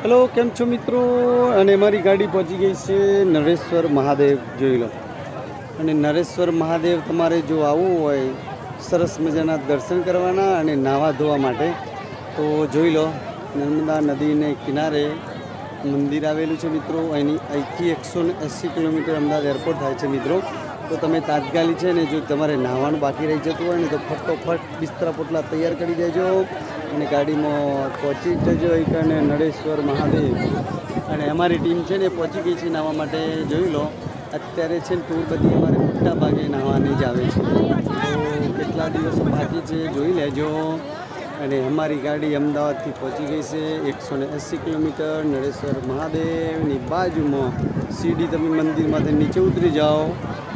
Hello, કેમ છો મિત્રો? અને મારી ગાડી પહોંચી ગઈ છે નરેશ્વર મહાદેવ, જોઈ લો. અને નરેશ્વર મહાદેવ તમારે જો આવવું હોય સરસ મજાના દર્શન કરવાના અને નાહવા ધોવા માટે, તો જોઈ લો, નર્મદા નદીને કિનારે મંદિર આવેલું છે મિત્રો. અહીંથી 180 કિલોમીટર અમદાવાદ એરપોર્ટ થાય છે મિત્રો. તો તમે તાત્કાલિક છે ને, જો તમારે નાહવાનું બાકી રહી જતું હોય ને, તો ફટોફટ બિસ્તરા પોટલા તૈયાર કરી દેજો અને ગાડીમાં પહોંચી જજો અને નરેશ્વર મહાદેવ. અને અમારી ટીમ છે ને પહોંચી ગઈ છે નાહવા માટે. જોઈ લો, અત્યારે છે ને ટૂર બધી અમારે મોટા ભાગે નાહવાની જ આવે છે. તો કેટલા દિવસો બાકી છે જોઈ લેજો. અને અમારી ગાડી અમદાવાદથી પહોંચી ગઈ છે 180 કિલોમીટર. નરેશ્વર મહાદેવની બાજુમાં સીડી તમે મંદિરમાંથી નીચે ઉતરી જાઓ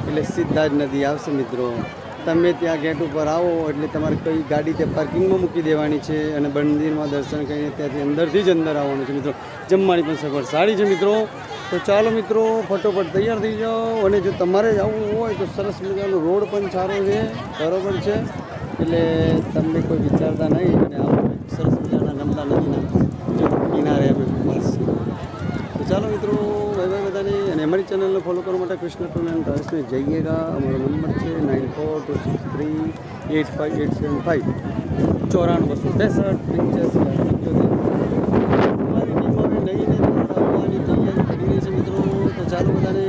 એટલે સીધા જ નદી આવશે મિત્રો. તમે ત્યાં ગેટ ઉપર આવો એટલે તમારે કઈ ગાડી ત્યાં પાર્કિંગમાં મૂકી દેવાની છે અને મંદિરમાં દર્શન કરીને ત્યાંથી અંદરથી જ અંદર આવવાનું છે મિત્રો. જમવાની પણ સગવડ સારી છે મિત્રો. તો ચાલો મિત્રો, ફટોફટ તૈયાર થઈ જાઓ. અને જો તમારે જ આવવું હોય તો સરસ મજાનો રોડ પણ સારો છે, બરાબર છે, એટલે તમને કોઈ વિચારતા નહીં. અને આવો સરસ મજાના નર્મદા નદીના કિનારે અમે બસ. તો ચાલો મિત્રો, ભાઈ ભાઈ બધાને. અને અમારી ચેનલને ફોલો કરવા માટે કૃષ્ણ ટૂર એન્ડ ટ્રાવેલ્સને જઈએગા. અમારો નંબર છે 9426385875 94 263 85 75. અમારી ટીમ હવે લઈને આવવાની તૈયારી કરી રહી છે મિત્રો. તો ચાલો બધાને